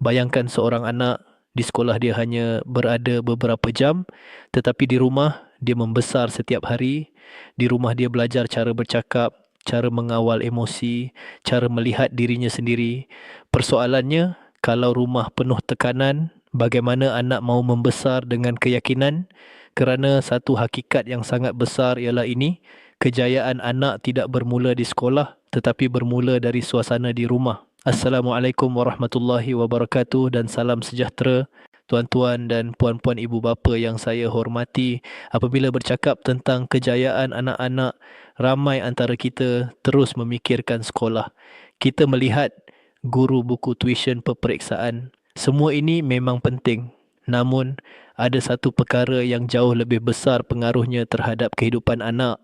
Bayangkan seorang anak di sekolah dia hanya berada beberapa jam, tetapi di rumah dia membesar setiap hari. Di rumah dia belajar cara bercakap, cara mengawal emosi, cara melihat dirinya sendiri. Persoalannya, kalau rumah penuh tekanan, bagaimana anak mau membesar dengan keyakinan? Kerana satu hakikat yang sangat besar ialah ini, kejayaan anak tidak bermula di sekolah tetapi bermula dari suasana di rumah. Assalamualaikum warahmatullahi wabarakatuh dan salam sejahtera tuan-tuan dan puan-puan ibu bapa yang saya hormati. Apabila bercakap tentang kejayaan anak-anak, ramai antara kita terus memikirkan sekolah. Kita melihat guru buku tuition peperiksaan. Semua ini memang penting. Namun, ada satu perkara yang jauh lebih besar pengaruhnya terhadap kehidupan anak,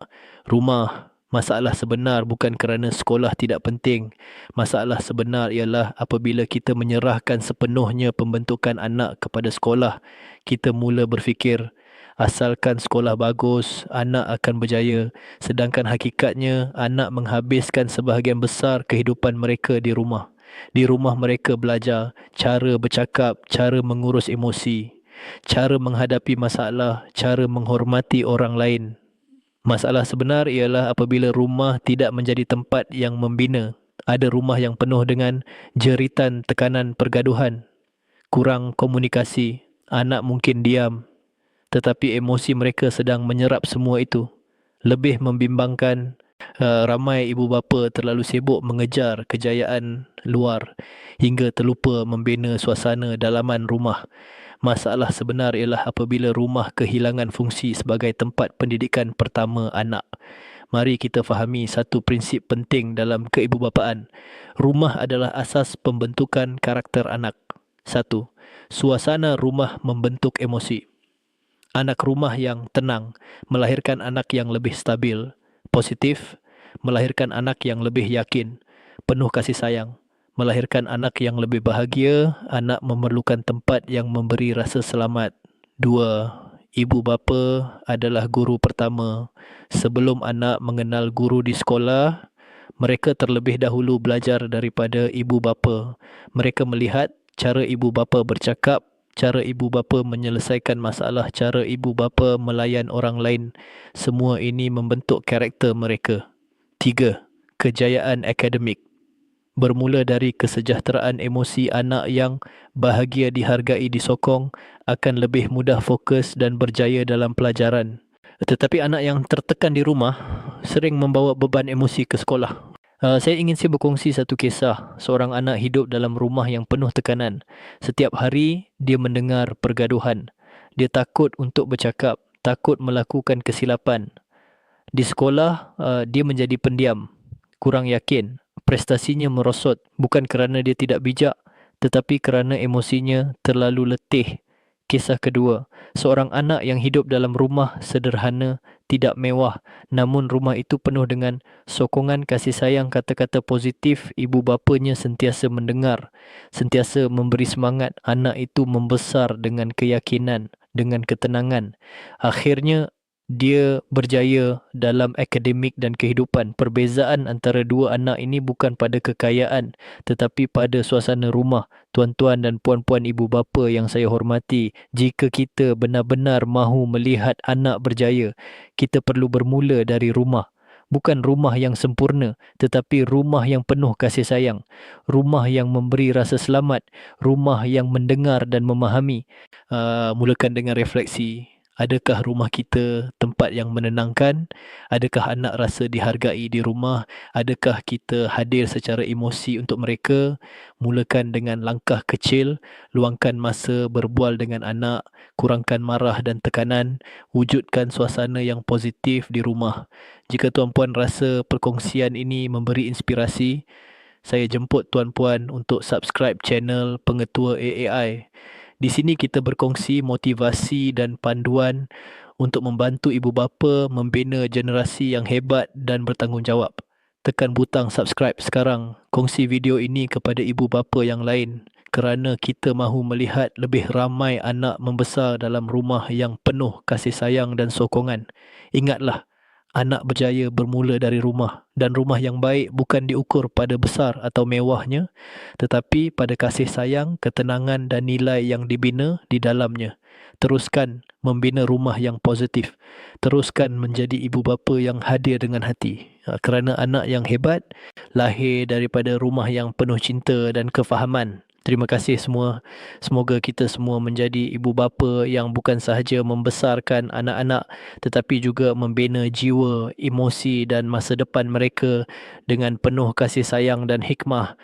rumah. Masalah sebenar bukan kerana sekolah tidak penting. Masalah sebenar ialah apabila kita menyerahkan sepenuhnya pembentukan anak kepada sekolah, kita mula berfikir, asalkan sekolah bagus, anak akan berjaya. Sedangkan hakikatnya, anak menghabiskan sebahagian besar kehidupan mereka di rumah. Di rumah mereka belajar cara bercakap, cara mengurus emosi, cara menghadapi masalah, cara menghormati orang lain. Masalah sebenar ialah apabila rumah tidak menjadi tempat yang membina. Ada rumah yang penuh dengan jeritan tekanan pergaduhan, kurang komunikasi, anak mungkin diam, tetapi emosi mereka sedang menyerap semua itu. Lebih membimbangkan, ramai ibu bapa terlalu sibuk mengejar kejayaan luar hingga terlupa membina suasana dalaman rumah. Masalah sebenar ialah apabila rumah kehilangan fungsi sebagai tempat pendidikan pertama anak. Mari kita fahami satu prinsip penting dalam keibubapaan. Rumah adalah asas pembentukan karakter anak. Satu, suasana rumah membentuk emosi. Anak rumah yang tenang melahirkan anak yang lebih stabil, positif, melahirkan anak yang lebih yakin, penuh kasih sayang, melahirkan anak yang lebih bahagia, anak memerlukan tempat yang memberi rasa selamat. Dua, ibu bapa adalah guru pertama. Sebelum anak mengenal guru di sekolah, mereka terlebih dahulu belajar daripada ibu bapa. Mereka melihat cara ibu bapa bercakap, cara ibu bapa menyelesaikan masalah, cara ibu bapa melayan orang lain. Semua ini membentuk karakter mereka. Tiga, kejayaan akademik. Bermula dari kesejahteraan emosi anak yang bahagia dihargai disokong akan lebih mudah fokus dan berjaya dalam pelajaran. Tetapi anak yang tertekan di rumah sering membawa beban emosi ke sekolah. Saya ingin berkongsi satu kisah. Seorang anak hidup dalam rumah yang penuh tekanan. Setiap hari dia mendengar pergaduhan. Dia takut untuk bercakap, takut melakukan kesilapan. Di sekolah, dia menjadi pendiam, kurang yakin. Prestasinya merosot bukan kerana dia tidak bijak, tetapi kerana emosinya terlalu letih. Kisah kedua, seorang anak yang hidup dalam rumah sederhana, tidak mewah, namun rumah itu penuh dengan sokongan kasih sayang, kata-kata positif, ibu bapanya sentiasa mendengar, sentiasa memberi semangat. Anak itu membesar dengan keyakinan, dengan ketenangan. Akhirnya dia berjaya dalam akademik dan kehidupan. Perbezaan antara dua anak ini bukan pada kekayaan, tetapi pada suasana rumah. Tuan-tuan dan puan-puan ibu bapa yang saya hormati, jika kita benar-benar mahu melihat anak berjaya, kita perlu bermula dari rumah. Bukan rumah yang sempurna, tetapi rumah yang penuh kasih sayang. Rumah yang memberi rasa selamat. Rumah yang mendengar dan memahami. Mulakan dengan refleksi. Adakah rumah kita tempat yang menenangkan? Adakah anak rasa dihargai di rumah? Adakah kita hadir secara emosi untuk mereka? Mulakan dengan langkah kecil, luangkan masa berbual dengan anak, kurangkan marah dan tekanan, wujudkan suasana yang positif di rumah. Jika tuan-puan rasa perkongsian ini memberi inspirasi, saya jemput tuan-puan untuk subscribe channel Pengetua AAI. Di sini kita berkongsi motivasi dan panduan untuk membantu ibu bapa membina generasi yang hebat dan bertanggungjawab. Tekan butang subscribe sekarang. Kongsi video ini kepada ibu bapa yang lain kerana kita mahu melihat lebih ramai anak membesar dalam rumah yang penuh kasih sayang dan sokongan. Ingatlah, Anak berjaya bermula dari rumah, dan rumah yang baik bukan diukur pada besar atau mewahnya, tetapi pada kasih sayang, ketenangan dan nilai yang dibina di dalamnya. Teruskan membina rumah yang positif. Teruskan menjadi ibu bapa yang hadir dengan hati. Kerana anak yang hebat lahir daripada rumah yang penuh cinta dan kefahaman. Terima kasih semua. Semoga kita semua menjadi ibu bapa yang bukan sahaja membesarkan anak-anak tetapi juga membina jiwa, emosi dan masa depan mereka dengan penuh kasih sayang dan hikmah